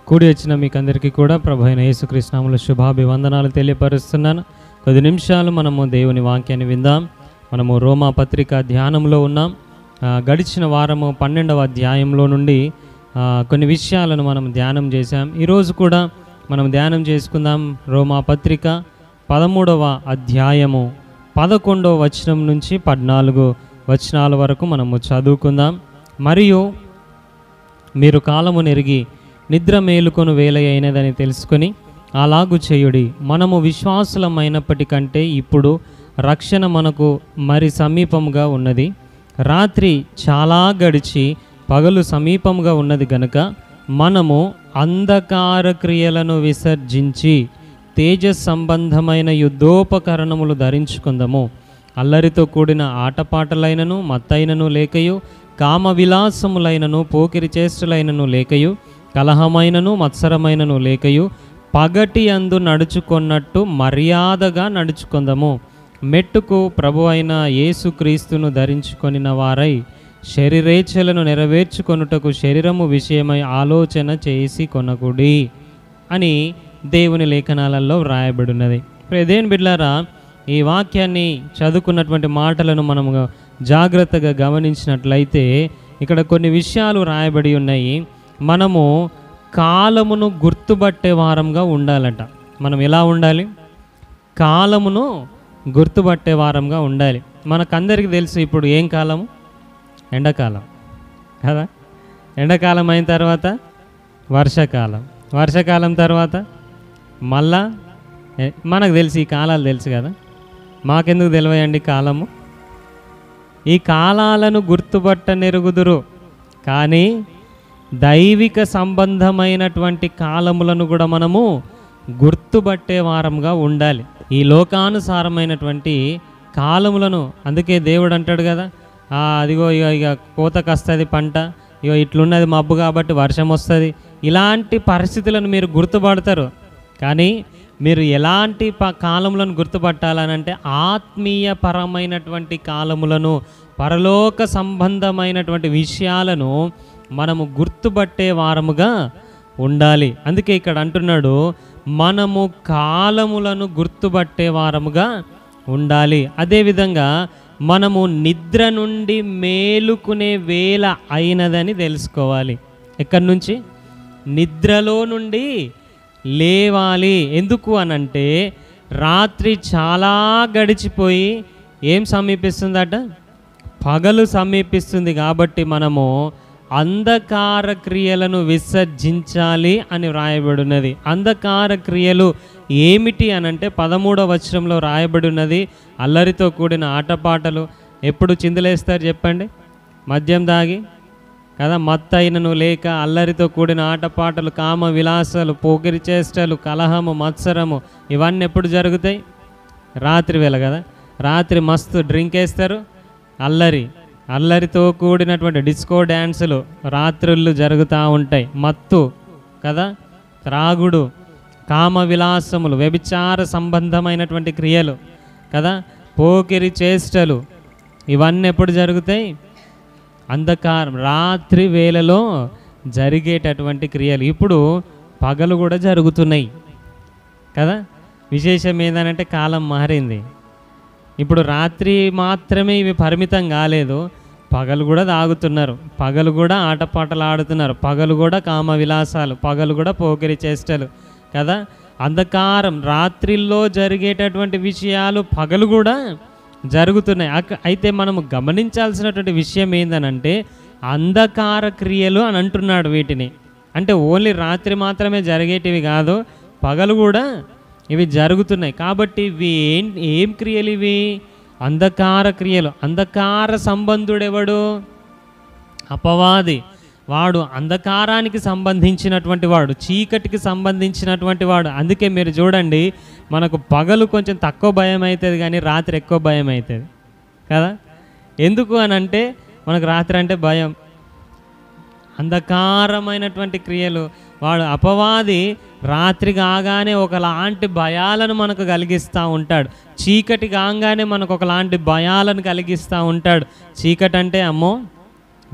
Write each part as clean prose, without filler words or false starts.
కూడి వచ్చిన మీకు అందరికీ కూడా ప్రభు అయిన యేసుక్రీస్తు నామములో శుభాభివందనాలు తెలియపరుస్తున్నాను. కొద్ది నిమిషాలు మనము దేవుని వాక్యాన్ని విందాం. మనము రోమా పత్రిక ధ్యానంలో ఉన్నాం. గడిచిన వారము 12వ అధ్యాయంలో నుండి కొన్ని విషయాలను మనం ధ్యానం చేశాం. ఈరోజు కూడా మనం ధ్యానం చేసుకుందాం. రోమా పత్రిక 13వ అధ్యాయము 11వ వచనం నుంచి 14 వచనాల వరకు మనము చదువుకుందాం. మరియు మీరు కాలము నెరిగి నిద్ర మేలుకొను వేళ అయినదని తెలుసుకొని అలాగు చేయుడి. మనము విశ్వాసులమైనప్పటికంటే ఇప్పుడు రక్షణ మనకు మరి సమీపంగా ఉన్నది. రాత్రి చాలా గడిచి పగలు సమీపంగా ఉన్నది గనుక మనము అంధకార క్రియలను విసర్జించి తేజ సంబంధమైన యుద్ధోపకరణములు ధరించుకుందాము. అల్లరితో కూడిన ఆటపాటలైనను మత్తైనను లేకయు, కామ విలాసములైనను పోకిరి చేష్టలైనను లేకయు, కలహమైనను మత్సరమైనను లేకయు, పగటి అందు నడుచుకున్నట్టు మర్యాదగా నడుచుకుందాము. మెట్టుకు ప్రభు అయిన యేసుక్రీస్తును ధరించుకొనిన వారై శరీరేచ్ఛలను నెరవేర్చుకొనుటకు శరీరము విషయమై ఆలోచన చేసి కొనకుడి అని దేవుని లేఖనాలలో వ్రాయబడినది. దేవుని బిడ్డలారా, ఈ వాక్యాన్ని చదువుకున్నటువంటి మాటలను మనము జాగ్రత్తగా గమనించినట్లయితే ఇక్కడ కొన్ని విషయాలు రాయబడి ఉన్నాయి. మనము కాలమును గుర్తుపట్టే వారంగా ఉండాలంట. మనం ఎలా ఉండాలి? కాలమును గుర్తుపట్టే వారంగా ఉండాలి. మనకందరికీ తెలుసు ఇప్పుడు ఏం కాలము? ఎండాకాలం కదా. ఎండాకాలం అయిన తర్వాత వర్షాకాలం, వర్షాకాలం తర్వాత మళ్ళా మనకు తెలుసు ఈ కాలాలు తెలుసు కదా. మాకెందుకు తెలియయండి కాలము? ఈ కాలాలను గుర్తుపట్టనెరుగుదురు, కానీ దైవిక సంబంధమైనటువంటి కాలములను కూడా మనము గుర్తుపట్టే వారంగా ఉండాలి. ఈ లోకానుసారమైనటువంటి కాలములను, అందుకే దేవుడు అంటాడు కదా, అదిగో ఇక కోతకు వస్తుంది పంట, ఇగో ఇట్లున్నది మబ్బు కాబట్టి వర్షం వస్తుంది. ఇలాంటి పరిస్థితులను మీరు గుర్తుపడతారు. కానీ మీరు ఎలాంటి కాలములను గుర్తుపట్టాలనంటే ఆత్మీయ పరమైనటువంటి కాలములను, పరలోక సంబంధమైనటువంటి విషయాలను మనము గుర్తుపట్టే వారముగా ఉండాలి. అందుకే ఇక్కడ అంటున్నాడు, మనము కాలములను గుర్తుపట్టే వారముగా ఉండాలి. అదేవిధంగా మనము నిద్ర నుండి మేలుకునే వేళ అయినదని తెలుసుకోవాలి. ఎక్కడి నుంచి? నిద్రలో నుండి లేవాలి. ఎందుకు అనంటే రాత్రి చాలా గడిచిపోయి ఏం సమీపిస్తుందట? పగలు సమీపిస్తుంది. కాబట్టి మనము అంధకార క్రియలను విసర్జించాలి అని వ్రాయబడినది. అంధకార క్రియలు ఏమిటి అనంటే 13వ వచనంలో రాయబడి ఉన్నది, అల్లరితో కూడిన ఆటపాటలు. ఎప్పుడు చిందులేస్తారు చెప్పండి? మద్యం దాగి కదా, మత్తైనను లేక అల్లరితో కూడిన ఆటపాటలు, కామ విలాసాలు, పోకిరి చేష్టలు, కలహము, మత్సరము, ఇవన్నీ ఎప్పుడు జరుగుతాయి? రాత్రి వేళ కదా. రాత్రి మస్తు డ్రింక్ వేస్తారు, అల్లరితో కూడినటువంటి డిస్కో డ్యాన్సులు రాత్రుళ్ళు జరుగుతూ ఉంటాయి. మత్తు కదా, త్రాగుడు, కామ విలాసములు, వ్యభిచార సంబంధమైనటువంటి క్రియలు కదా, పోకిరి చేష్టలు, ఇవన్నీ ఎప్పుడు జరుగుతాయి? అంధకారం రాత్రి వేళలో జరిగేటటువంటి క్రియలు. ఇప్పుడు పగలు కూడా జరుగుతున్నాయి కదా. విశేషం ఏంటంటే కాలం మారింది. ఇప్పుడు రాత్రి మాత్రమే ఇవి పరిమితం కాలేదు, పగలు కూడా తాగుతున్నారు, పగలు కూడా ఆటపాటలు ఆడుతున్నారు, పగలు కూడా కామ విలాసాలు, పగలు కూడా పోకిరి చేష్టలు కదా. అంధకారం రాత్రిలో జరిగేటటువంటి విషయాలు పగలు కూడా జరుగుతున్నాయి. అయితే మనము గమనించాల్సినటువంటి విషయం ఏందనంటే అంధకార క్రియలు అని అంటున్నాడు వీటిని. అంటే ఓన్లీ రాత్రి మాత్రమే జరిగేటివి కాదు, పగలు కూడా ఇవి జరుగుతున్నాయి. కాబట్టి ఇవి ఏం క్రియలు? ఇవి అంధకార క్రియలు. అంధకార సంబంధుడెవడు? అపవాది. వాడు అంధకారానికి సంబంధించినటువంటి వాడు, చీకటికి సంబంధించినటువంటి వాడు. అందుకే మీరు చూడండి, మనకు పగలు కొంచెం తక్కువ భయం అవుతుంది కానీ రాత్రి ఎక్కువ భయం అవుతుంది కదా. ఎందుకు అనంటే మనకు రాత్రి అంటే భయం. అంధకారమైనటువంటి క్రియలు, వాడు అపవాది రాత్రి కాగానే ఒకలాంటి భయాలను మనకు కలిగిస్తూ ఉంటాడు. చీకటి కాగానే మనకు ఒకలాంటి భయాలను కలిగిస్తూ ఉంటాడు. చీకటి అంటే అమ్మో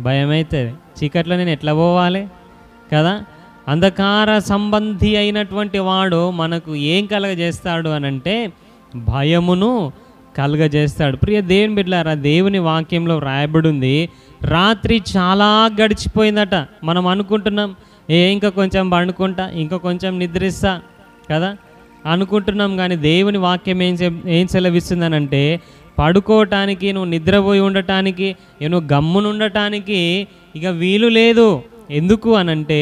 భయం అవుతుంది, చీకట్లో నేను ఎట్లా పోవాలి కదా. అంధకార సంబంధి అయినటువంటి వాడు మనకు ఏం కలగజేస్తాడు అనంటే భయమును కలగజేస్తాడు. ప్రియ దేవుని బిడ్డలారా, దేవుని వాక్యంలో రాయబడి ఉంది, రాత్రి చాలా గడిచిపోయిందట. మనం అనుకుంటున్నాం ఇంకా కొంచెం పండుకుంటా, ఇంకా కొంచెం నిద్రిస్తా కదా అనుకుంటున్నాం. కానీ దేవుని వాక్యం ఏం సెలవిస్తుందనంటే పడుకోవటానికి, నువ్వు నిద్రపోయి ఉండటానికి, నువ్వు గమ్మునుండటానికి ఇక వీలు లేదు. ఎందుకు అనంటే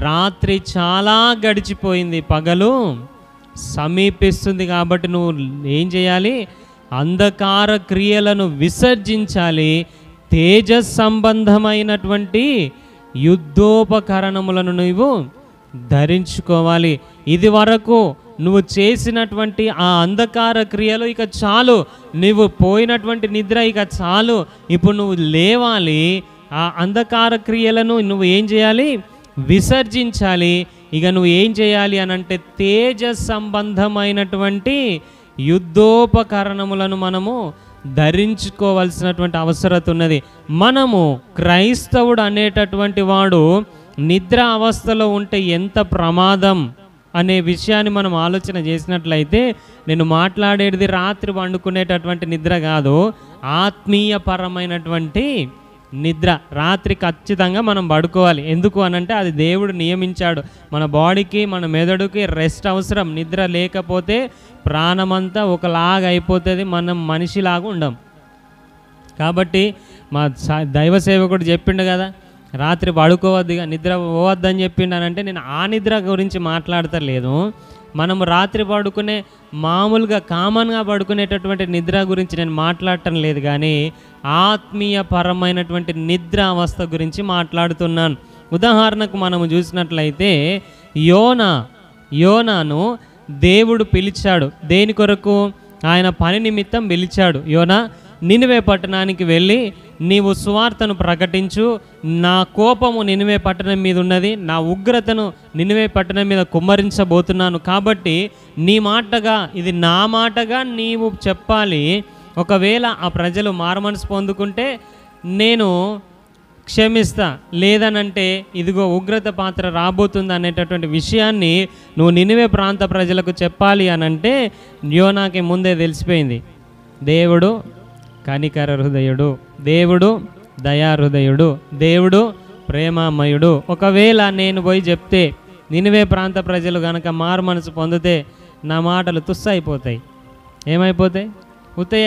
రాత్రి చాలా గడిచిపోయింది, పగలు సమీపిస్తుంది. కాబట్టి నువ్వు ఏం చేయాలి? అంధకార క్రియలను విసర్జించాలి, తేజస్ సంబంధమైనటువంటి యుద్ధోపకరణములను నువ్వు ధరించుకోవాలి. ఇది వరకు నువ్వు చేసినటువంటి ఆ అంధకార క్రియలు ఇక చాలు, నువ్వు పోయినటువంటి నిద్ర ఇక చాలు. ఇప్పుడు నువ్వు లేవాలి, ఆ అంధకార క్రియలను నువ్వు ఏం చేయాలి? విసర్జించాలి. ఇక నువ్వు ఏం చేయాలి అనంటే తేజస్ సంబంధమైనటువంటి యుద్ధోపకరణములను మనము ధరించుకోవాల్సినటువంటి అవసరత ఉన్నది. మనము క్రైస్తవుడు అనేటటువంటి వాడు నిద్ర అవస్థలో ఉంటే ఎంత ప్రమాదం అనే విషయాన్ని మనం ఆలోచన చేసినట్లయితే, నేను మాట్లాడేది రాత్రి వండుకునేటటువంటి నిద్ర కాదు, ఆత్మీయపరమైనటువంటి నిద్ర. రాత్రి ఖచ్చితంగా మనం పడుకోవాలి. ఎందుకు అనంటే అది దేవుడు నియమించాడు. మన బాడీకి, మన మెదడుకి రెస్ట్ అవసరం. నిద్ర లేకపోతే ప్రాణమంతా ఒకలాగా అయిపోతుంది, మనం మనిషిలాగా ఉండం. కాబట్టి మా దైవ సేవకుడు చెప్పిండు కదా, రాత్రి పడుకోవద్దుగా, నిద్ర పోవద్దని చెప్పిండు అనంటే నేను ఆ నిద్ర గురించి మాట్లాడతలేదు. మనము రాత్రి పడుకునే మామూలుగా కామన్గా పడుకునేటటువంటి నిద్ర గురించి నేను మాట్లాడటం లేదు, కానీ ఆత్మీయపరమైనటువంటి నిద్ర అవస్థ గురించి మాట్లాడుతున్నాను. ఉదాహరణకు మనము చూసినట్లయితే యోనాను దేవుడు పిలిచాడు. దేని కొరకు? ఆయన పని నిమిత్తం పిలిచాడు. యోనా, నినివే పట్టణానికి వెళ్ళి నీవు సువార్తను ప్రకటించు, నా కోపము నినివే పట్టణం మీద ఉన్నది, నా ఉగ్రతను నినివే పట్టణం మీద కుమ్మరించబోతున్నాను, కాబట్టి నీ మాటగా, ఇది నా మాటగా నీవు చెప్పాలి. ఒకవేళ ఆ ప్రజలు మారుమనసు పొందుకుంటే నేను క్షమిస్తా, లేదనంటే ఇదిగో ఉగ్రత పాత్ర రాబోతుంది అనేటటువంటి విషయాన్ని నువ్వు నినివే ప్రాంత ప్రజలకు చెప్పాలి అనంటే యోనాకి ముందే తెలిసిపోయింది. దేవుడు కనికర హృదయుడు, దేవుడు దయాహృదయుడు, దేవుడు ప్రేమామయుడు. ఒకవేళ నేను పోయి చెప్తే నినివే ప్రాంత ప్రజలు కనుక మారు మనసు పొందితే నా మాటలు తుస్సైపోతాయి. ఏమైపోతాయి? ఉత్తయ్య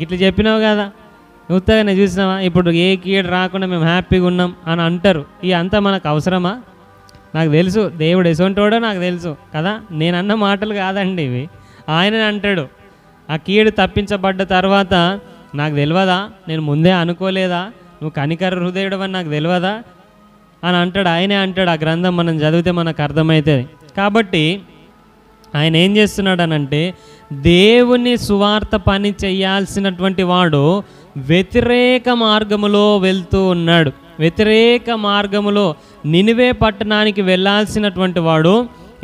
ఇట్లా చెప్పినావు కదా, ఉత్తగానే చూసినావా, ఇప్పుడు ఏ కీడు రాకుండా మేము హ్యాపీగా ఉన్నాం అని అంటారు. ఇక అంతా మనకు అవసరమా? నాకు తెలుసు దేవుడు ఎసొంటోడో నాకు తెలుసు కదా, నేను అన్న మాటలు కాదండి ఇవి. ఆయననే అంటాడు, ఆ కీడు తప్పించబడ్డ తర్వాత నాకు తెలియదా, నేను ముందే అనుకోలేదా, నువ్వు కనికర హృదయుడు అని నాకు తెలియదా అని అంటాడు. ఆయనే అంటాడు. ఆ గ్రంథం మనం చదివితే మనకు అర్థమవుతుంది. కాబట్టి ఆయన ఏం చేస్తున్నాడు అనంటే దేవుని సువార్త పని చేయాల్సినటువంటి వాడు వ్యతిరేక మార్గములో వెళ్తూ ఉన్నాడు. వ్యతిరేక మార్గములో నినివే పట్టణానికి వెళ్ళాల్సినటువంటి వాడు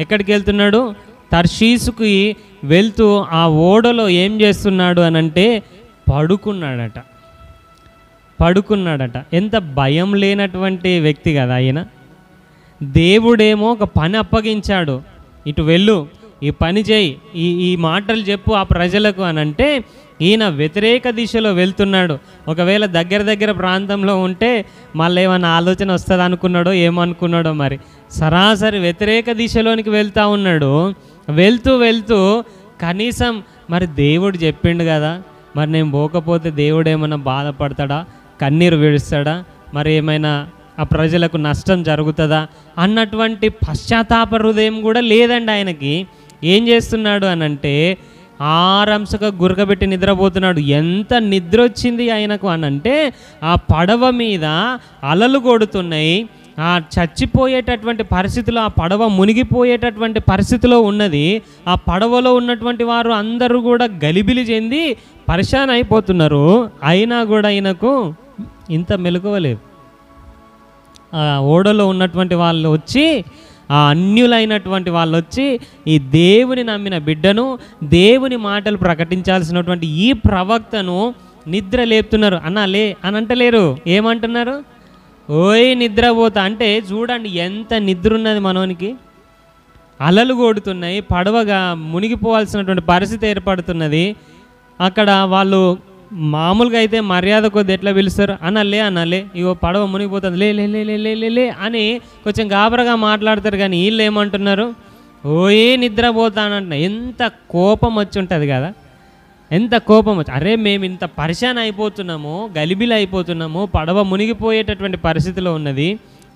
ఎక్కడికి వెళ్తున్నాడు? తర్షీసుకి వెళ్తూ ఆ ఓడలో ఏం చేస్తున్నాడు అనంటే పడుకున్నాడట. ఎంత భయం లేనటువంటి వ్యక్తి కదా ఆయన. దేవుడేమో ఒక పని అప్పగించాడు, ఇటు వెళ్ళు, ఈ పని చేయి, ఈ మాటలు చెప్పు ఆ ప్రజలకు అనంటే ఈయన వ్యతిరేక దిశలో వెళ్తున్నాడు. ఒకవేళ దగ్గర ప్రాంతంలో ఉంటే మళ్ళీ ఏమన్నా ఆలోచన వస్తుంది అనుకున్నాడో ఏమనుకున్నాడో మరి. సరాసరి వ్యతిరేక దిశలోనికి వెళ్తూ ఉన్నాడు. వెళ్తూ కనీసం మరి దేవుడు చెప్పిండు కదా, మరి నేను పోకపోతే దేవుడు ఏమైనా బాధపడతాడా, కన్నీరు విడుస్తాడా, మరి ఏమైనా ఆ ప్రజలకు నష్టం జరుగుతుందా అన్నటువంటి పశ్చాత్తాప హృదయం కూడా లేదండి ఆయనకి. ఏం చేస్తున్నాడు అనంటే ఆరంసగా గురకబెట్టి నిద్రపోతున్నాడు. ఎంత నిద్ర వచ్చింది ఆయనకు అనంటే ఆ పడవ మీద అలలు కొడుతున్నాయి, ఆ చచ్చిపోయేటటువంటి పరిస్థితిలో, ఆ పడవ మునిగిపోయేటటువంటి పరిస్థితిలో ఉన్నది. ఆ పడవలో ఉన్నటువంటి వారు అందరూ కూడా గలిబిలి చెంది పరిశాన్ అయిపోతున్నారు. అయినా కూడా ఆయనకు ఇంత మెలకువలేదు. ఆ ఓడలో ఉన్నటువంటి వాళ్ళు వచ్చి, ఆ అన్యులైనటువంటి వాళ్ళు వచ్చి ఈ దేవుని నమ్మిన బిడ్డను, దేవుని మాటలు ప్రకటించాల్సినటువంటి ఈ ప్రవక్తను నిద్ర లేపుతున్నారు. అన్నా లే అని అంటలేరు, ఏమంటున్నారు? ఓయ్ నిద్రపోతా అంటే చూడండి ఎంత నిద్ర ఉన్నది మనోనికి. అలలు కొడుతున్నాయి, పడవగా మునిగిపోవాల్సినటువంటి పరిస్థితి ఏర్పడుతున్నది. అక్కడ వాళ్ళు మామూలుగా అయితే మర్యాద కొద్ది ఎట్లా పిలుస్తారు, అనాలే ఇగో పడవ మునిగిపోతుంది, లే లే లే లే లే లే అని కొంచెం గాబరగా మాట్లాడతారు. కానీ వీళ్ళు ఏమంటున్నారు, ఓయే నిద్రపోతానంటున్నా. ఎంత కోపం వచ్చి ఉంటుంది కదా, ఎంత కోపం వచ్చి, అరే మేము ఇంత పరిశాన్ అయిపోతున్నాము, గలిబిలి అయిపోతున్నాము, పడవ మునిగిపోయేటటువంటి పరిస్థితిలో ఉన్నది,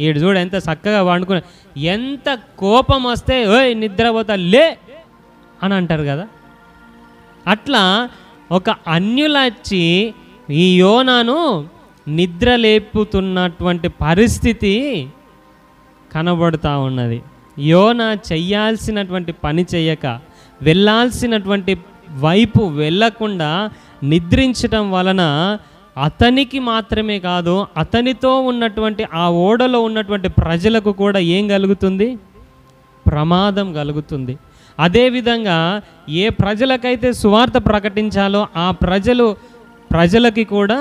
ఈడు చూడ ఎంత చక్కగా వండుకున్నా. ఎంత కోపం వస్తే ఓయ్ నిద్రపోతా లే అని అంటారు కదా. అట్లా ఒక అన్యులు వచ్చి ఈ యోనాను నిద్ర లేపుతున్నటువంటి పరిస్థితి కనబడుతూ ఉన్నది. యోనా చెయ్యాల్సినటువంటి పని చెయ్యక, వెళ్ళాల్సినటువంటి వైపు వెళ్ళకుండా నిద్రించటం వలన అతనికి మాత్రమే కాదు, అతనితో ఉన్నటువంటి ఆ ఓడలో ఉన్నటువంటి ప్రజలకు కూడా ఏం కలుగుతుంది, ప్రమాదం కలుగుతుంది. అదేవిధంగా ఏ ప్రజలకైతే సువార్త ప్రకటించాలో ఆ ప్రజలకి కూడా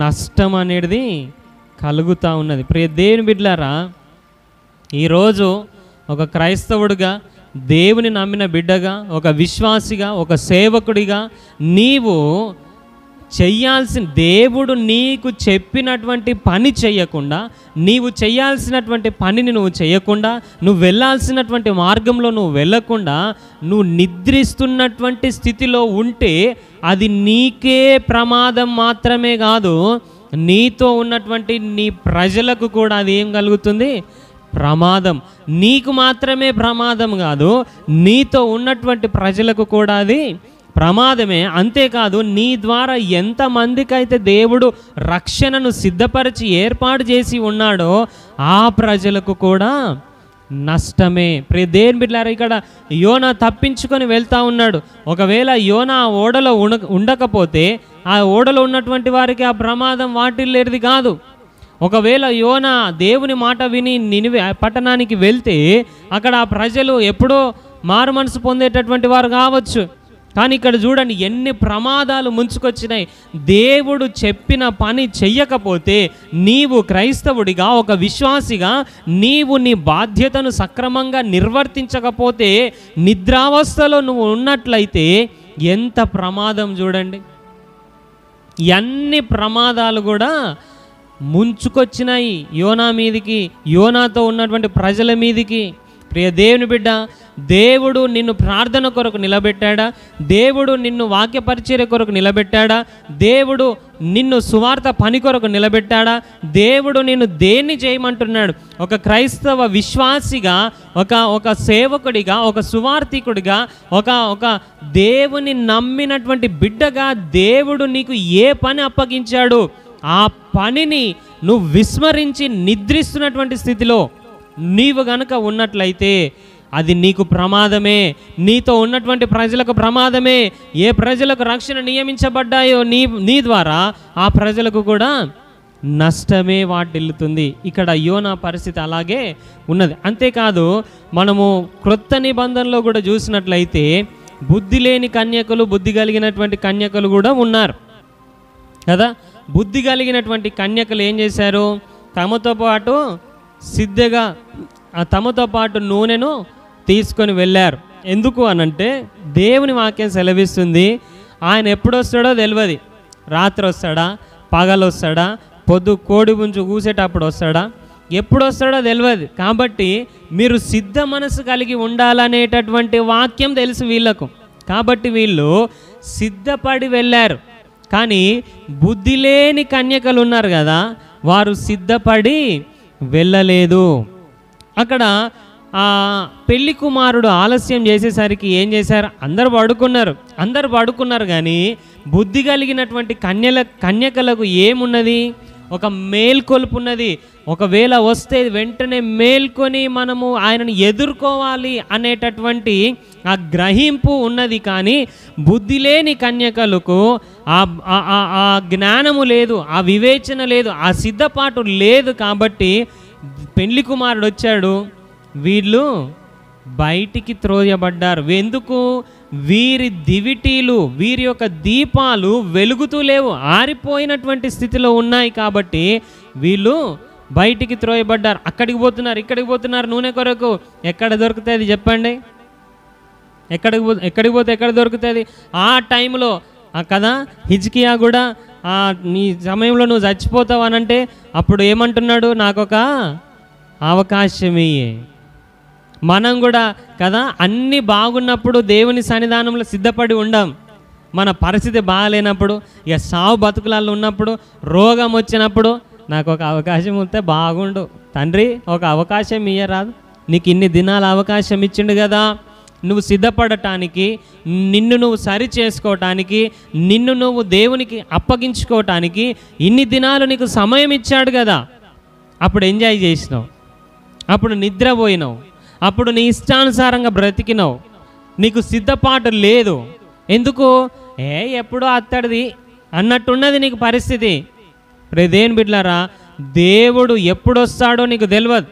నష్టం అనేది కలుగుతూ ఉన్నది. ప్రియ దేవుని బిడ్డలారా, ఈరోజు ఒక క్రైస్తవుడిగా, దేవుని నమ్మిన బిడ్డగా, ఒక విశ్వాసిగా, ఒక సేవకుడిగా నీవు చెయ్యాల్సిన, దేవుడు నీకు చెప్పినటువంటి పని చెయ్యకుండా, నీవు చేయాల్సినటువంటి పనిని నువ్వు చేయకుండా, నువ్వు వెళ్ళాల్సినటువంటి మార్గంలో నువ్వు వెళ్ళకుండా నువ్వు నిద్రిస్తున్నటువంటి స్థితిలో ఉంటే అది నీకే ప్రమాదం మాత్రమే కాదు, నీతో ఉన్నటువంటి నీ ప్రజలకు కూడా అది ఏం కలుగుతుంది, ప్రమాదం. నీకు మాత్రమే ప్రమాదం కాదు, నీతో ఉన్నటువంటి ప్రజలకు కూడా అది ప్రమాదమే. అంతేకాదు, నీ ద్వారా ఎంతమందికైతే దేవుడు రక్షణను సిద్ధపరిచి ఏర్పాటు చేసి ఉన్నాడో ఆ ప్రజలకు కూడా నష్టమే. ప్రియ దేవుని బిడ్డలారా, ఇక్కడ యోనా తప్పించుకొని వెళ్తూ ఉన్నాడు. ఒకవేళ యోనా ఆ ఓడలో ఉండకపోతే ఆ ఓడలో ఉన్నటువంటి వారికి ఆ ప్రమాదం వాటిల్లేది కాదు. ఒకవేళ యోనా దేవుని మాట విని నినివే పట్టణానికి వెళ్తే అక్కడ ఆ ప్రజలు ఎప్పుడో మారు మనసు పొందేటటువంటి వారు కావచ్చు. కానీ ఇక్కడ చూడండి ఎన్ని ప్రమాదాలు ముంచుకొచ్చినాయి. దేవుడు చెప్పిన పని చెయ్యకపోతే, నీవు క్రైస్తవుడిగా, ఒక విశ్వాసిగా నీవు నీ బాధ్యతను సక్రమంగా నిర్వర్తించకపోతే, నిద్రావస్థలో నువ్వు ఉన్నట్లయితే ఎంత ప్రమాదం చూడండి. అన్ని ప్రమాదాలు కూడా ముంచుకొచ్చినాయి యోనా మీదికి, యోనాతో ఉన్నటువంటి ప్రజల మీదికి. ప్రియ దేవుని బిడ్డ, దేవుడు నిన్ను ప్రార్థన కొరకు నిలబెట్టాడా? దేవుడు నిన్ను వాక్య పరిచర్య కొరకు నిలబెట్టాడా? దేవుడు నిన్ను సువార్త పని కొరకు నిలబెట్టాడా? దేవుడు నిన్ను దేన్ని చేయమంటున్నాడు? ఒక క్రైస్తవ విశ్వాసిగా, ఒక సేవకుడిగా, ఒక సువార్థికుడిగా, ఒక దేవుని నమ్మినటువంటి బిడ్డగా దేవుడు నీకు ఏ పని అప్పగించాడు, ఆ పనిని నువ్వు విస్మరించి నిద్రిస్తున్నటువంటి స్థితిలో నీవు గనక ఉన్నట్లయితే అది నీకు ప్రమాదమే, నీతో ఉన్నటువంటి ప్రజలకు ప్రమాదమే. ఏ ప్రజలకు రక్షణ నియమించబడ్డాయో నీ ద్వారా ఆ ప్రజలకు కూడా నష్టమే వాటిల్లుతుంది. ఇక్కడ యోనా పరిస్థితి అలాగే ఉన్నది. అంతేకాదు, మనము క్రొత్త నిబంధనలో కూడా చూసినట్లయితే బుద్ధి లేని కన్యకలు, బుద్ధి కలిగినటువంటి కన్యకలు కూడా ఉన్నారు కదా. బుద్ధి కలిగినటువంటి కన్యకలు ఏం చేశారు, తమతో పాటు నూనెను తీసుకొని వెళ్ళారు. ఎందుకు అనంటే దేవుని వాక్యం సెలవిస్తుంది, ఆయన ఎప్పుడు వస్తాడో తెలియదు. రాత్రి వస్తాడా, పగలు వస్తాడా, పొద్దు కోడి పుంజు కూసేటప్పుడు వస్తాడా, ఎప్పుడు వస్తాడో తెలియదు. కాబట్టి మీరు సిద్ధ మనసు కలిగి ఉండాలనేటటువంటి వాక్యం తెలుసు వీళ్ళకు. కాబట్టి వీళ్ళు సిద్ధపడి వెళ్ళారు. కానీ బుద్ధి లేని కన్యకలు ఉన్నారు కదా, వారు సిద్ధపడి వెళ్ళలేదు. అక్కడ పెళ్లి కుమారుడు ఆలస్యం చేసేసరికి ఏం చేశారు, అందరు పడుకున్నారు. కానీ బుద్ధి కలిగినటువంటి కన్యకలకు ఏమున్నది, ఒక మేల్కొలుపు ఉన్నది. ఒకవేళ వస్తే వెంటనే మేల్కొని మనము ఆయనను ఎదుర్కోవాలి అనేటటువంటి ఆ గ్రహింపు ఉన్నది. కానీ బుద్ధి లేని కన్యకలకు ఆ జ్ఞానము లేదు, ఆ వివేచన లేదు, ఆ సిద్ధపాటు లేదు. కాబట్టి పెళ్లి కుమారుడు వచ్చాడు, వీళ్ళు బయటికి త్రోయబడ్డారు. ఎందుకు? వీరి దివిటీలు, వీరి యొక్క దీపాలు వెలుగుతూ లేవు, ఆరిపోయినటువంటి స్థితిలో ఉన్నాయి. కాబట్టి వీళ్ళు బయటికి త్రోయబడ్డారు. అక్కడికి పోతున్నారు, ఇక్కడికి పోతున్నారు నూనె కొరకు. ఎక్కడ దొరుకుతుంది చెప్పండి? ఎక్కడికి పోతే ఎక్కడ దొరుకుతుంది? ఆ టైంలో కదా హిజ్కియా కూడా నీ సమయంలో నువ్వు చచ్చిపోతావు అనంటే అప్పుడు ఏమంటున్నాడు? నాకొక అవకాశం ఇయ్యే. మనం కూడా కదా అన్నీ బాగున్నప్పుడు దేవుని సన్నిధానంలో సిద్ధపడి ఉండం. మన పరిస్థితి బాగాలేనప్పుడు, ఇక సావు బతుకులలో ఉన్నప్పుడు, రోగం వచ్చినప్పుడు నాకు ఒక అవకాశం వస్తే బాగుండు తండ్రి, ఒక అవకాశం ఇయ్యరాదు? నీకు ఇన్ని దినాల అవకాశం ఇచ్చిండు కదా, నువ్వు సిద్ధపడటానికి, నిన్ను నువ్వు సరి చేసుకోవటానికి, నిన్ను నువ్వు దేవునికి అప్పగించుకోవటానికి ఇన్ని దినాలు నీకు సమయం ఇచ్చాడు కదా. అప్పుడు ఎంజాయ్ చేసినావు, అప్పుడు నిద్రపోయినావు, అప్పుడు నీ ఇష్టానుసారంగా బ్రతికినావు, నీకు సిద్ధపాటు లేదు. ఎందుకు? ఎప్పుడో అత్తడిది అన్నట్టున్నది నీకు పరిస్థితి. దేవుని బిడ్డలారా, దేవుడు ఎప్పుడు వస్తాడో నీకు తెలియదు.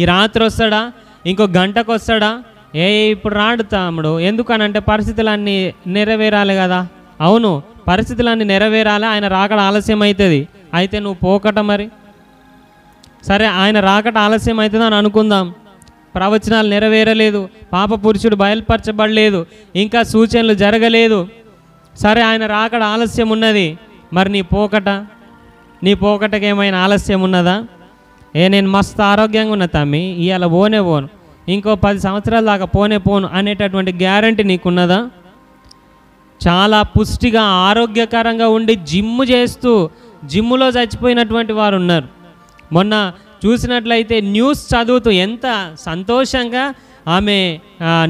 ఈ రాత్రి వస్తాడా, ఇంకో గంటకు వస్తాడా? ఇప్పుడు రాడు తమ్ముడు. ఎందుకనంటే పరిస్థితులన్నీ నెరవేరాలి కదా. అవును, పరిస్థితులన్నీ నెరవేరాలి. ఆయన రాకడ ఆలస్యం అవుతుంది. అయితే నువ్వు పోకట మరి. సరే, ఆయన రాకట ఆలస్యం అవుతుంది అని అనుకుందాం. ప్రవచనాలు నెరవేరలేదు, పాప పురుషుడు బయలుపరచబడలేదు, ఇంకా సూచనలు జరగలేదు. సరే, ఆయన రాకడ ఆలస్యం ఉన్నది. మరి నీ పోకటకి ఏమైనా ఆలస్యం ఉన్నదా? నేను మస్తు ఆరోగ్యంగా ఉన్నా తమ్మి, ఇవాళ పోను, ఇంకో 10 సంవత్సరాల దాకా పోను అనేటటువంటి గ్యారంటీ నీకున్నదా? చాలా పుష్టిగా ఆరోగ్యకరంగా ఉండి జిమ్ములో చచ్చిపోయినటువంటి వారు ఉన్నారు. మొన్న చూసినట్లయితే న్యూస్ చదువుతూ ఎంత సంతోషంగా ఆమె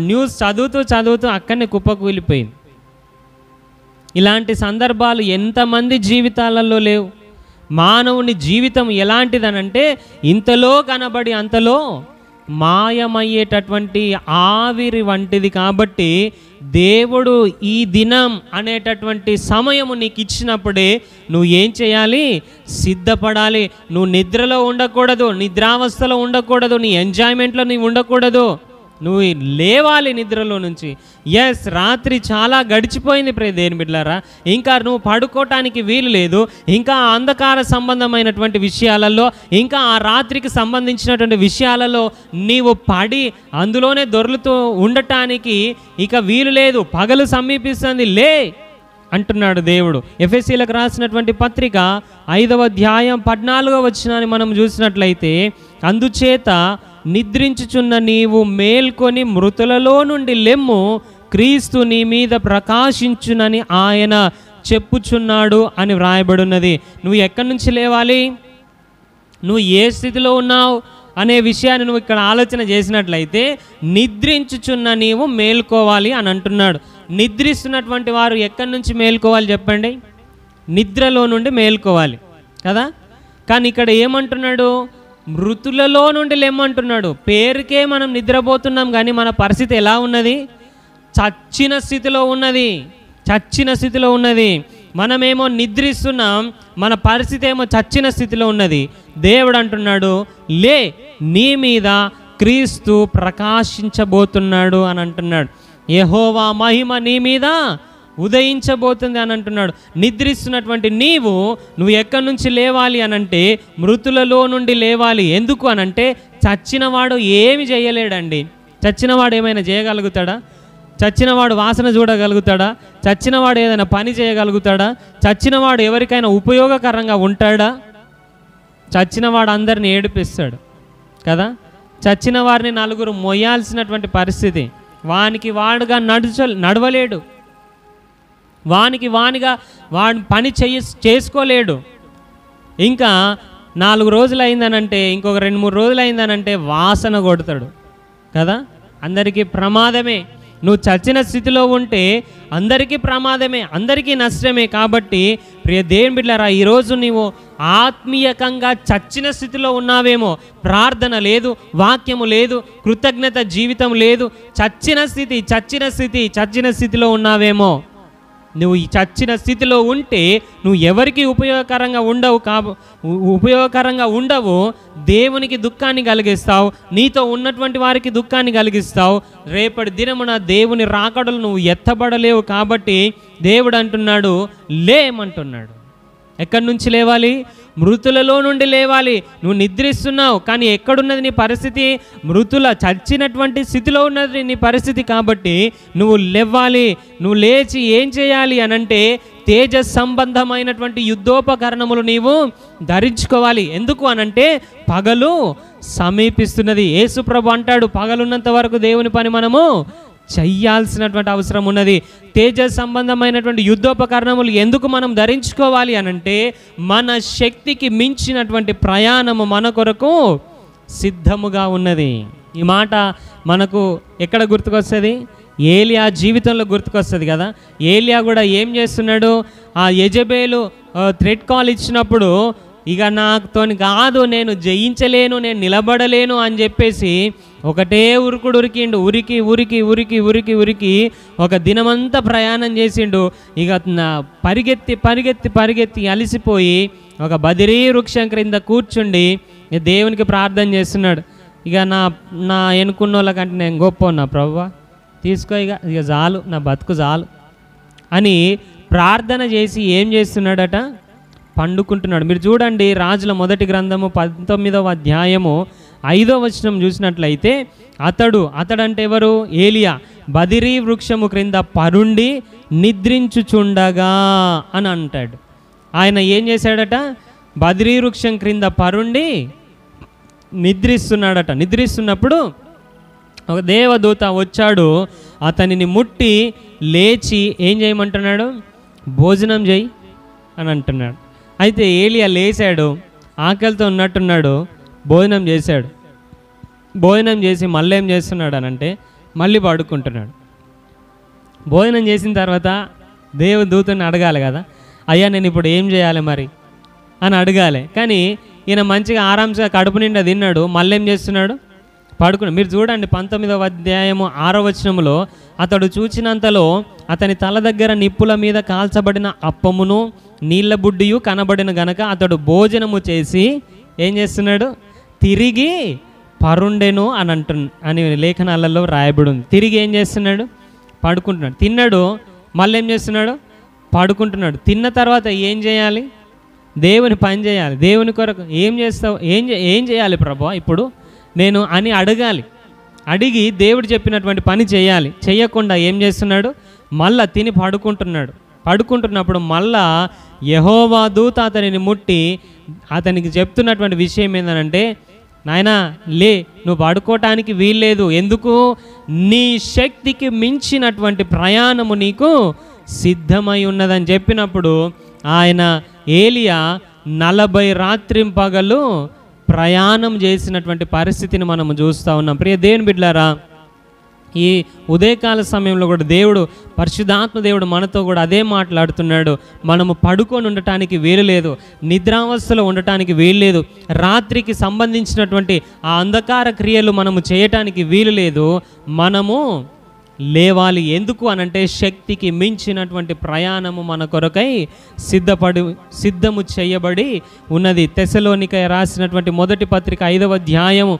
న్యూస్ చదువుతూ అక్కడనే కుప్పకు వెళ్ళిపోయింది. ఇలాంటి సందర్భాలు ఎంతమంది జీవితాలలో లేవు? మానవుని జీవితం ఎలాంటిదనంటే ఇంతలో కనబడి అంతలో మాయమయ్యేటటువంటి ఆవిరి వంటిది. కాబట్టి దేవుడు ఈ దినం అనేటటువంటి సమయము నీకు ఇచ్చినప్పుడే నువ్వు ఏం చేయాలి? సిద్ధపడాలి. నువ్వు నిద్రలో ఉండకూడదు, నిద్రావస్థలో ఉండకూడదు, నీ ఎంజాయ్మెంట్లో నీవు ఉండకూడదు. నువ్వు లేవాలి నిద్రలో నుంచి. ఎస్, రాత్రి చాలా గడిచిపోయింది దేవుని బిడ్డలారా. ఇంకా నువ్వు పడుకోవటానికి వీలు లేదు. ఇంకా అంధకార సంబంధమైనటువంటి విషయాలలో, ఇంకా ఆ రాత్రికి సంబంధించినటువంటి విషయాలలో నీవు పడి అందులోనే దొర్లుతూ ఉండటానికి ఇక వీలు లేదు. పగలు సమీపిస్తుంది, లే అంటున్నాడు దేవుడు. ఎఫెసీలకు రాసినటువంటి పత్రిక 5వ అధ్యాయం 14వ వచనాన్ని మనం చూసినట్లయితే, అందుచేత నిద్రించుచున్న నీవు మేల్కొని మృతులలో నుండి లెమ్ము, క్రీస్తు నీ మీద ప్రకాశించునని ఆయన చెప్పుచున్నాడు అని వ్రాయబడినది. నువ్వు ఎక్కడి నుంచి లేవాలి? నువ్వు ఏ స్థితిలో ఉన్నావు అనే విషయాన్ని నువ్వు ఇక్కడ ఆలోచన చేసినట్లయితే, నిద్రించుచున్న నీవు మేల్కోవాలి అని అంటున్నాడు. నిద్రిస్తున్నటువంటి వారు ఎక్కడి నుంచి మేల్కోవాలి చెప్పండి? నిద్రలో నుండి మేల్కోవాలి కదా. కానీ ఇక్కడ ఏమంటున్నాడు? మృతులలో నుండి లేమంటున్నాడు. పేరుకే మనం నిద్రపోతున్నాం, కానీ మన పరిస్థితి ఎలా ఉన్నది? చచ్చిన స్థితిలో ఉన్నది. మనమేమో నిద్రిస్తున్నాం, మన పరిస్థితి ఏమో చచ్చిన స్థితిలో ఉన్నది. దేవుడు అంటున్నాడు, లే, నీ మీద క్రీస్తు ప్రకాశించబోతున్నాడు అని అంటున్నాడు. యెహోవా మహిమ నీ మీద ఉదయించబోతుంది అని అంటున్నాడు. నిద్రిస్తున్నటువంటి నువ్వు ఎక్కడి నుంచి లేవాలి అనంటే మృతులలో నుండి లేవాలి. ఎందుకు అనంటే చచ్చినవాడు ఏమి చేయలేడండి. చచ్చినవాడు ఏమైనా చేయగలుగుతాడా? చచ్చినవాడు వాసన చూడగలుగుతాడా? చచ్చినవాడు ఏదైనా పని చేయగలుగుతాడా? చచ్చినవాడు ఎవరికైనా ఉపయోగకరంగా ఉంటాడా? చచ్చినవాడు అందరిని ఏడిపిస్తాడు కదా. చచ్చిన వారిని నలుగురు మొయ్యాల్సినటువంటి పరిస్థితి. వానికి వాడుగా నడవలేడు, వానిగా వాడు పని చేసుకోలేడు. ఇంకా 4 రోజులు అయిందనంటే, ఇంకొక 2-3 రోజులు అయిందనంటే వాసన కొడతాడు కదా. అందరికీ ప్రమాదమే. నువ్వు చచ్చిన స్థితిలో ఉంటే అందరికీ ప్రమాదమే, అందరికీ నష్టమే. కాబట్టి ప్రియ దేవుని బిడ్డలారా, ఈరోజు నీవు ఆత్మీయకంగా చచ్చిన స్థితిలో ఉన్నావేమో. ప్రార్థన లేదు, వాక్యము లేదు, కృతజ్ఞత జీవితం లేదు. చచ్చిన స్థితిలో ఉన్నావేమో. నువ్వు ఈ చచ్చిన స్థితిలో ఉంటే నువ్వు ఎవరికి ఉపయోగకరంగా ఉండవు. దేవునికి దుఃఖాన్ని కలిగిస్తావు, నీతో ఉన్నటువంటి వారికి దుఃఖాన్ని కలిగిస్తావు. రేపటి దినమున దేవుని రాకడలు నువ్వు ఎత్తబడలేవు. కాబట్టి దేవుడు అంటున్నాడు, లేమంటున్నాడు. ఎక్కడి నుంచి లేవాలి? మృతులలో నుండి లేవాలి. నువ్వు నిద్రిస్తున్నావు, కానీ ఎక్కడున్నది నీ పరిస్థితి? చచ్చినటువంటి స్థితిలో ఉన్నది నీ పరిస్థితి. కాబట్టి నువ్వు లేవాలి. నువ్వు లేచి ఏం చేయాలి అనంటే తేజస్ సంబంధమైనటువంటి యుద్ధోపకరణములు నీవు ధరించుకోవాలి. ఎందుకు అనంటే పగలు సమీపిస్తున్నది. యేసుప్రభు అంటాడు, పగలున్నంత వరకు దేవుని పని మనము చెయ్యాల్సినటువంటి అవసరం ఉన్నది. తేజస్ సంబంధమైనటువంటి యుద్ధోపకరణములు ఎందుకు మనం ధరించుకోవాలి అనంటే మన శక్తికి మించినటువంటి ప్రయాణము మన కొరకు సిద్ధముగా ఉన్నది. ఈ మాట మనకు ఎక్కడ గుర్తుకొస్తుంది? ఏలియా జీవితంలో గుర్తుకొస్తుంది కదా. ఏలియా కూడా ఏం చేస్తున్నాడు? ఆ యెజెబెలు థ్రెట్ కాల్ ఇచ్చినప్పుడు ఇక నాతోని కాదు, నేను జయించలేను, నేను నిలబడలేను అని చెప్పేసి ఒకటే ఉరికిండు. ఉరికి ఒక దినమంతా ప్రయాణం చేసిండు. ఇక పరిగెత్తి అలిసిపోయి ఒక బదిరీ వృక్షం క్రింద కూర్చుండి దేవునికి ప్రార్థన చేస్తున్నాడు. ఇక నా ఎన్నుకున్న వాళ్ళకంటే నేను గొప్ప ఉన్నా ప్రభువా, తీసుకో, ఇక చాలు, నా బతుకు చాలు అని ప్రార్థన చేసి ఏం చేస్తున్నాడట? పండుకుంటున్నాడు. మీరు చూడండి, రాజుల మొదటి గ్రంథము 19వ అధ్యాయము 5వ వచనం చూసినట్లయితే అతడంటే ఎవరు? ఏలియా బదిరీ వృక్షము క్రింద పరుండి నిద్రించుచుండగా అని అంటాడు. ఆయన ఏం చేశాడట? బదిరీ వృక్షం క్రింద పరుండి నిద్రిస్తున్నాడట. నిద్రిస్తున్నప్పుడు ఒక దేవదూత వచ్చాడు, అతనిని ముట్టి లేచి ఏం చేయమంటున్నాడు? భోజనం చేయి అని అంటున్నాడు. అయితే ఏలియా లేచాడు, ఆకలితో ఉన్నట్టున్నాడు, భోజనం చేశాడు. భోజనం చేసి మళ్ళీ ఏం చేస్తున్నాడు అనంటే మళ్ళీ పడుకుంటున్నాడు. భోజనం చేసిన తర్వాత దేవదూతని అడగాలి కదా, అయ్యా నేను ఇప్పుడు ఏం చేయాలి మరి అని అడగాలి. కానీ ఈయన మంచిగా ఆరాంగా కడుపు నిండా తిన్నాడు, మళ్ళీ ఏం చేస్తున్నాడు? పడుకున్నాడు. మీరు చూడండి 19వ అధ్యాయము 6వ వచనములో అతడు చూచినంతలో అతని తల దగ్గర నిప్పుల మీద కాల్చబడిన అప్పమును నీళ్ళ బుడ్డియు కనబడిన గనక అతడు భోజనము చేసి ఏం చేస్తున్నాడు? తిరిగి పరుండెను అని లేఖనాలలో రాయబడి ఉంది. తిరిగి ఏం చేస్తున్నాడు? పడుకుంటున్నాడు. తిన్నాడు, మళ్ళీ ఏం చేస్తున్నాడు? పడుకుంటున్నాడు. తిన్న తర్వాత ఏం చేయాలి? దేవుని పని చేయాలి. దేవుని కొరకు ఏం చేస్తావు? ఏం చేయాలి ప్రభువా ఇప్పుడు నేను అని అడగాలి. అడిగి దేవుడు చెప్పినటువంటి పని చేయాలి. చేయకుండా ఏం చేస్తున్నాడు? మళ్ళా తిని పడుకుంటున్నప్పుడు మళ్ళా యెహోవా దూత అతనిని ముట్టి అతనికి చెప్తున్నటువంటి విషయం ఏంటంటే, నాయనా లే, నువ్వు పడుకోవటానికి వీల్లేదు. ఎందుకు? నీ శక్తికి మించినటువంటి ప్రయాణము నీకు సిద్ధమై ఉన్నదని చెప్పినప్పుడు ఆయన ఏలియా 40 రాత్రింపగలు ప్రయాణం చేసినటువంటి పరిస్థితిని మనము చూస్తూ ఉన్నాం. ప్రియ దేవుని బిడ్డలారా, ఈ ఉదయకాల సమయంలో కూడా పరిశుద్ధాత్మ దేవుడు మనతో కూడా అదే మాట్లాడుతున్నాడు. మనము పడుకొని ఉండటానికి వీలు లేదు, నిద్రావస్థలో ఉండటానికి వీలు లేదు, రాత్రికి సంబంధించినటువంటి ఆ అంధకార క్రియలు మనము చేయటానికి వీలు లేదు. మనము లేవాలి. ఎందుకు అనంటే శక్తికి మించినటువంటి ప్రయాణము మన కొరకై సిద్ధము చేయబడి ఉన్నది. తెస్సలోనికై రాసినటువంటి మొదటి పత్రిక 5వ అధ్యాయము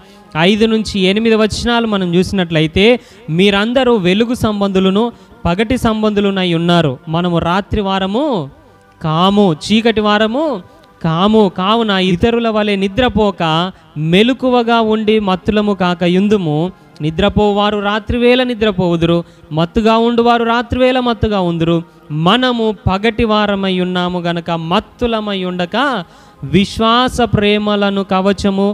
5 నుంచి 8 వచనాలు మనం చూసినట్లయితే, మీరందరూ వెలుగు సంబంధులను పగటి సంబంధులునై ఉన్నారు. మనము రాత్రి వారము కాము, చీకటి వారము కావున ఇతరుల వలె నిద్రపోక మెలకువగా ఉండి మత్తులము కాక యుందుము. నిద్రపోవారు రాత్రివేళ నిద్రపోవుదురు, మత్తుగా ఉండువారు రాత్రివేళ మత్తుగా ఉందురు. మనము పగటి వారమై ఉన్నాము గనక మత్తులమై ఉండక విశ్వాస ప్రేమలను కవచము,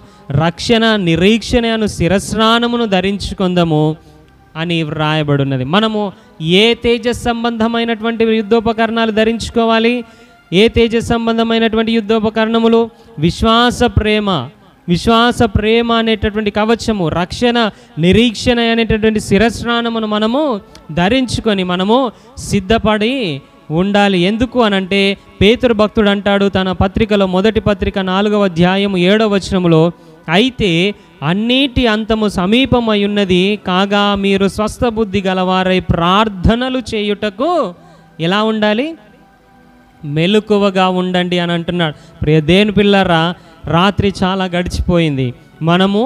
రక్షణ నిరీక్షణ అను శిరస్నానమును ధరించుకుందాము అని వ్రాయబడినది. మనము ఏ తేజస్ సంబంధమైనటువంటి యుద్ధోపకరణాలు ధరించుకోవాలి? ఏ తేజస్ సంబంధమైనటువంటి యుద్ధోపకరణములు? విశ్వాస ప్రేమ అనేటటువంటి కవచము, రక్షణ నిరీక్షణ అనేటటువంటి శిరస్నానమును మనము ధరించుకొని మనము సిద్ధపడి ఉండాలి. ఎందుకు అనంటే పేతురు భక్తుడు అంటాడు తన పత్రికలో, మొదటి పత్రిక 4వ అధ్యాయము 7వ వచనములో, అయితే అన్నిటి అంతము సమీపమై ఉన్నది కాగా మీరు స్వస్థ బుద్ధి గలవారై ప్రార్థనలు చేయుటకు ఎలా ఉండాలి? మెలకువగా ఉండండి అని అంటున్నాడు. ప్రియ దేవుని పిల్లరా, రాత్రి చాలా గడిచిపోయింది. మనము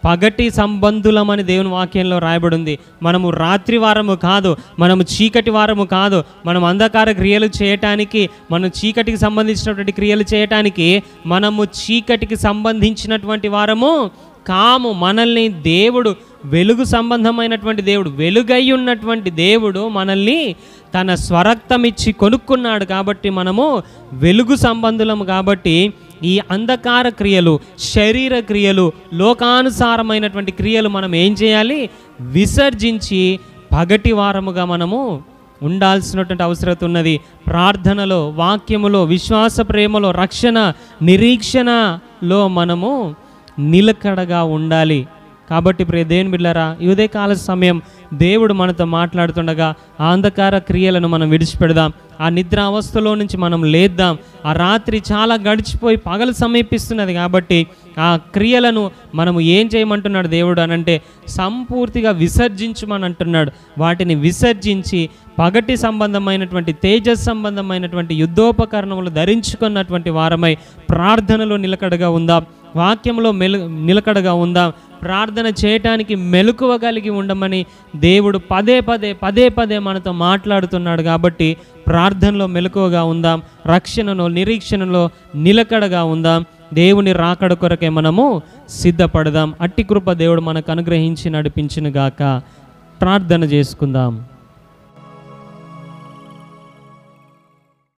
పగటి సంబంధులమని దేవుని వాక్యంలో రాయబడి ఉంది. మనము రాత్రి వారము కాదు, మనము చీకటి వారము కాదు. మనం అంధకార క్రియలు చేయటానికి, మనం చీకటికి సంబంధించినటువంటి క్రియలు చేయటానికి మనము చీకటికి సంబంధించినటువంటి వారము కాము. మనల్ని దేవుడు వెలుగు సంబంధమైనటువంటి దేవుడు, వెలుగై ఉన్నటువంటి దేవుడు మనల్ని తన స్వరక్తమిచ్చి కొనుక్కున్నాడు. కాబట్టి మనము వెలుగు సంబంధులము. కాబట్టి ఈ అంధకార క్రియలు, శరీర క్రియలు, లోకానుసారమైనటువంటి క్రియలు మనం ఏం చేయాలి? విసర్జించి పగటి వారముగా మనము ఉండాల్సినటువంటి అవసరం ఉన్నది. ప్రార్థనలో, వాక్యములో, విశ్వాస ప్రేమలో, రక్షణ నిరీక్షణలో మనము నిలకడగా ఉండాలి. కాబట్టి ప్రియ దేవుని బిడ్డలారా, ఈ ఉదయకాల సమయం దేవుడు మనతో మాట్లాడుతుండగా ఆ అంధకార క్రియలను మనం విడిచిపెడదాం. ఆ నిద్ర అవస్థలో నుంచి మనం లేద్దాం. ఆ రాత్రి చాలా గడిచిపోయి పగలు సమీపిస్తున్నది. కాబట్టి ఆ క్రియలను మనము ఏం చేయమంటున్నాడు దేవుడు అనంటే, సంపూర్తిగా విసర్జించమని అంటున్నాడు. వాటిని విసర్జించి పగటి సంబంధమైనటువంటి, తేజస్ సంబంధమైనటువంటి యుద్ధోపకరణములు ధరించుకున్నటువంటి వారమై ప్రార్థనలో నిలకడగా ఉందాం. వాక్యంలో నిలకడగా ఉందాం. ప్రార్థన చేయటానికి మెలకువ కలిగి ఉండమని దేవుడు పదే పదే మనతో మాట్లాడుతున్నాడు. కాబట్టి ప్రార్థనలో మెలకువగా ఉందాం. రక్షణలో, నిరీక్షణలో నిలకడగా ఉందాం. దేవుని రాకడ కొరకే మనము సిద్ధపడదాం. అట్టి కృప దేవుడు మనకు అనుగ్రహించి నడిపించును గాక. ప్రార్థన చేసుకుందాం.